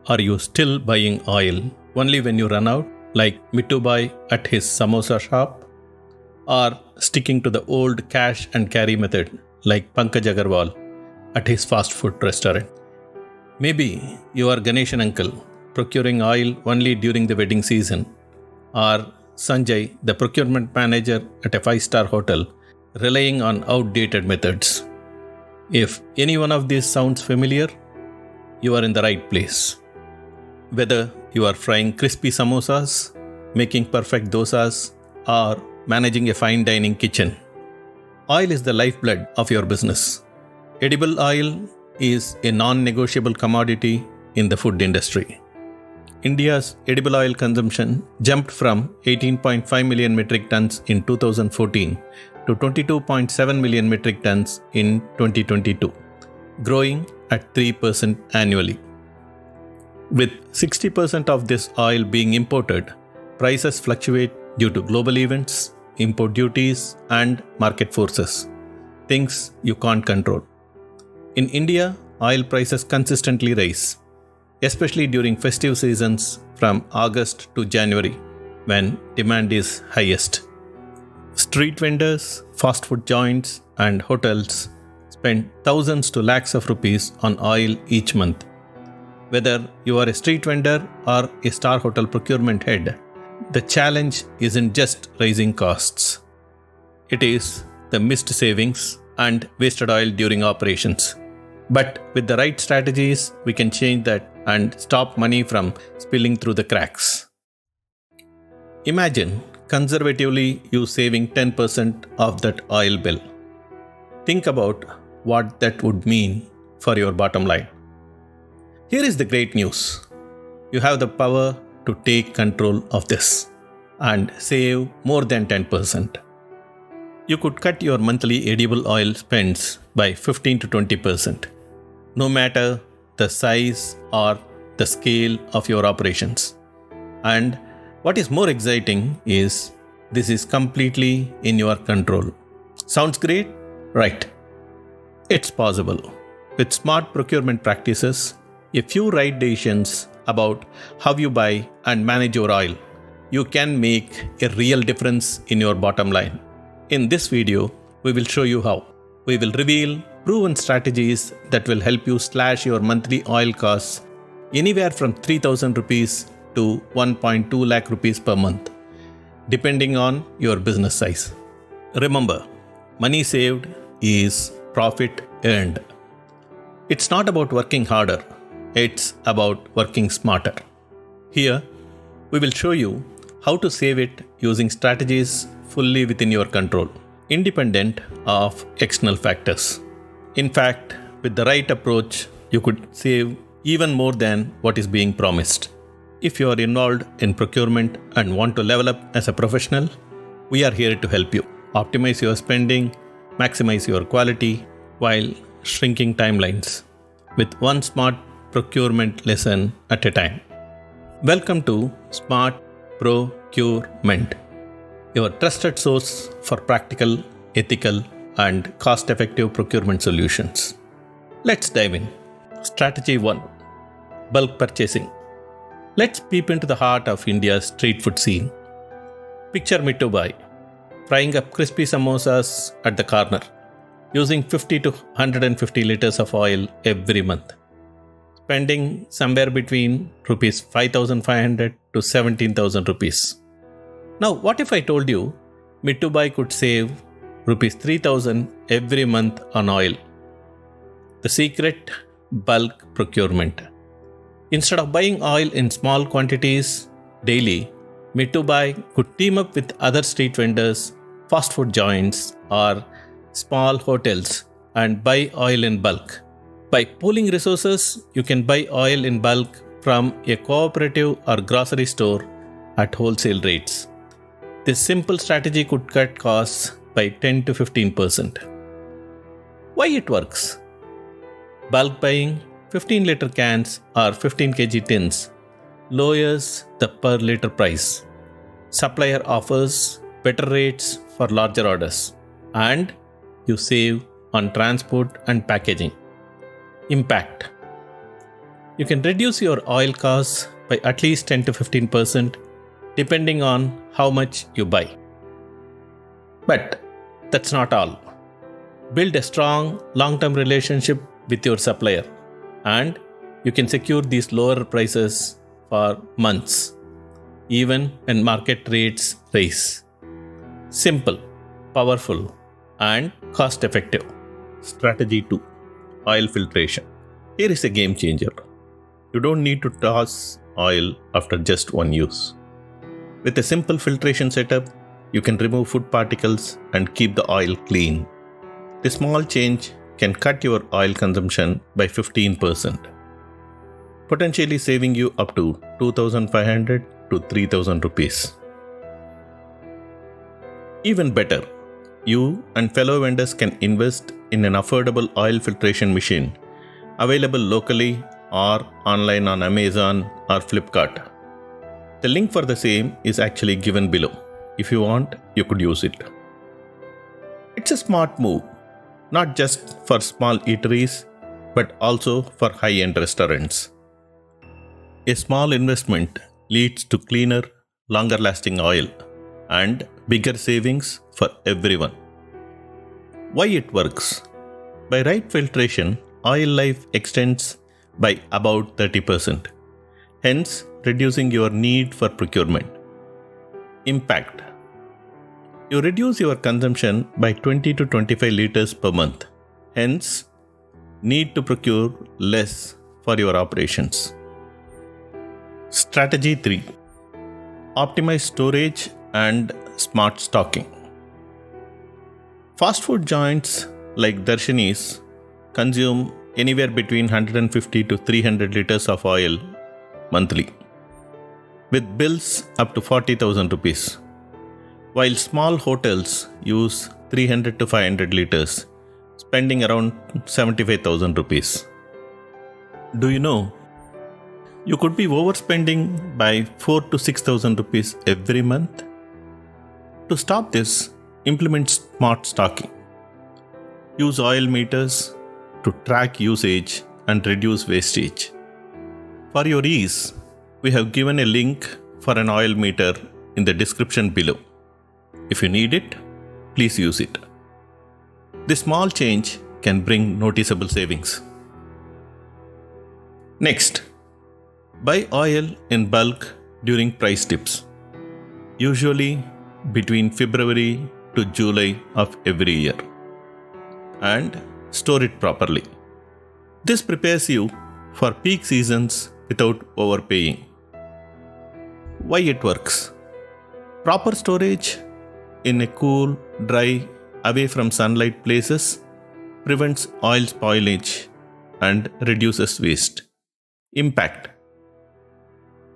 are you still buying oil only when you run out, like Mittubai at his samosa shop? Or sticking to the old cash and carry method, like Pankaj Agarwal at his fast food restaurant? Maybe you are Ganeshan uncle, procuring oil only during the wedding season, or Sanjay, the procurement manager at a 5-star hotel, relying on outdated methods. If any one of these sounds familiar, you are in the right place. Whether you are frying crispy samosas, making perfect dosas, or managing a fine dining kitchen, oil is the lifeblood of your business. Edible oil is a non-negotiable commodity in the food industry. India's edible oil consumption jumped from 18.5 million metric tons in 2014 to 22.7 million metric tons in 2022, growing at 3% annually. With 60% of this oil being imported, prices fluctuate due to global events, import duties, and market forces, things you can't control. In India, oil prices consistently rise, especially during festive seasons from August to January, when demand is highest. Street vendors, fast food joints, and hotels spend thousands to lakhs of rupees on oil each month. Whether you are a street vendor or a star hotel procurement head, the challenge isn't just raising costs. It is the missed savings and wasted oil during operations. But with the right strategies, we can change that and stop money from spilling through the cracks. Imagine conservatively you saving 10% of that oil bill. Think about what that would mean for your bottom line. Here is the great news. You have the power to take control of this and save more than 10%. You could cut your monthly edible oil spends by 15 to 20%, no matter the size or the scale of your operations. And what is more exciting is this is completely in your control. Sounds great? Right. It's possible. With smart procurement practices, a few right decisions about how you buy and manage your oil, you can make a real difference in your bottom line. In this video, we will show you how. We will reveal proven strategies that will help you slash your monthly oil costs anywhere from 3,000 rupees to 1.2 lakh rupees per month, depending on your business size. Remember, money saved is profit earned. It's not about working harder, it's about working smarter. Here, we will show you how to save it using strategies fully within your control, independent of external factors. In fact, with the right approach, you could save even more than what is being promised. If you are involved in procurement and want to level up as a professional, we are here to help you optimize your spending, maximize your quality while shrinking timelines with one smart procurement lesson at a time. Welcome to Smart Pro-Cure-Ment, your trusted source for practical, ethical, and cost-effective procurement solutions. Let's dive in. Strategy 1. Bulk purchasing. Let's peep into the heart of India's street food scene. Picture Mittubai frying up crispy samosas at the corner, using 50 to 150 liters of oil every month, spending somewhere between rupees 5,500 to 17,000 rupees. Now, what if I told you Mittubai could save rupees 3,000 every month on oil? The secret: bulk procurement. Instead of buying oil in small quantities daily, Mittubai could team up with other street vendors, fast food joints, or small hotels and buy oil in bulk. By pooling resources, you can buy oil in bulk from a cooperative or grocery store at wholesale rates. This simple strategy could cut costs by 10 to 15%. Why it works? Bulk buying 15-liter cans or 15 kg tins lowers the per-liter price. Supplier offers better rates for larger orders, and you save on transport and packaging. Impact. You can reduce your oil costs by at least 10 to 15% depending on how much you buy. But that's not all. Build a strong long-term relationship with your supplier, and you can secure these lower prices for months, even when market rates rise. Simple, powerful, and cost-effective. Strategy 2. Oil filtration. Here is a game changer. You don't need to toss oil after just one use. With a simple filtration setup, you can remove food particles and keep the oil clean. This small change can cut your oil consumption by 15%, potentially saving you up to 2,500 to 3,000 rupees. Even better, you and fellow vendors can invest in an affordable oil filtration machine available locally or online on Amazon or Flipkart. The link for the same is actually given below. If you want, you could use it. It's a smart move, not just for small eateries, but also for high-end restaurants. A small investment leads to cleaner, longer-lasting oil and bigger savings for everyone. Why it works? By right filtration, oil life extends by about 30%, hence reducing your need for procurement. Impact. You reduce your consumption by 20 to 25 liters per month, hence need to procure less for your operations. Strategy 3. Optimize storage and smart stocking. Fast food joints like Darshini's consume anywhere between 150 to 300 liters of oil monthly, with bills up to 40,000 rupees, while small hotels use 300 to 500 liters, spending around 75,000 rupees. Do you know? You could be overspending by 4 to 6,000 rupees every month. To stop this, implement smart stocking. Use oil meters to track usage and reduce wastage. For your ease, we have given a link for an oil meter in the description below. If you need it, please use it. This small change can bring noticeable savings. Next, buy oil in bulk during price dips, usually between February to July of every year, and store it properly. This prepares you for peak seasons without overpaying. Why it works? Proper storage in a cool, dry, away from sunlight places prevents oil spoilage and reduces waste. Impact.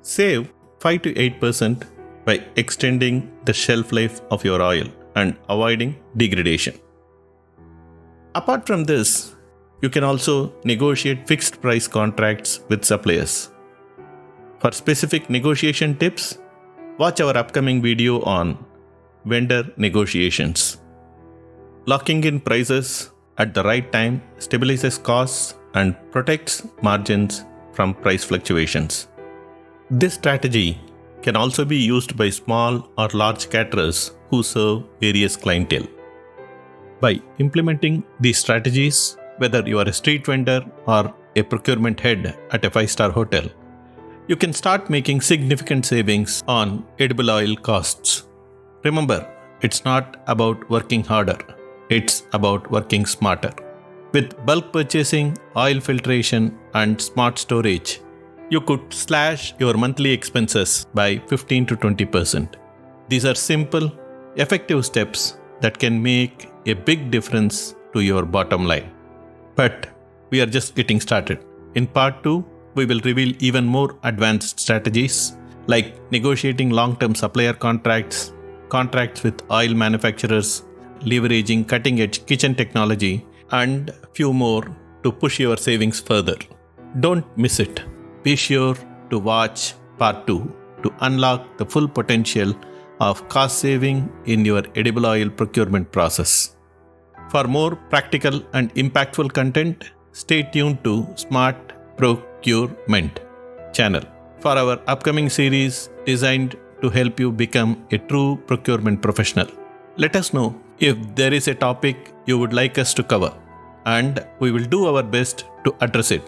Save 5 to 8% by extending the shelf life of your oil and avoiding degradation. Apart from this, you can also negotiate fixed price contracts with suppliers. For specific negotiation tips, watch our upcoming video on vendor negotiations. Locking in prices at the right time stabilizes costs and protects margins from price fluctuations. This strategy can also be used by small or large caterers who serve various clientele. By implementing these strategies, whether you are a street vendor or a procurement head at a 5-star hotel, you can start making significant savings on edible oil costs. Remember, it's not about working harder, it's about working smarter. With bulk purchasing, oil filtration, and smart storage, you could slash your monthly expenses by 15 to 20%. These are simple, effective steps that can make a big difference to your bottom line. But we are just getting started. In part 2, we will reveal even more advanced strategies like negotiating long-term supplier contracts, contracts with oil manufacturers, leveraging cutting-edge kitchen technology, and few more to push your savings further. Don't miss it. Be sure to watch part 2 to unlock the full potential of cost saving in your edible oil procurement process. For more practical and impactful content, stay tuned to Smart Pro Pro-Cure-Ment channel for our upcoming series designed to help you become a true procurement professional. Let us know if there is a topic you would like us to cover, and we will do our best to address it,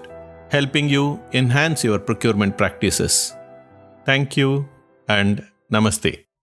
helping you enhance your procurement practices. Thank you and Namaste.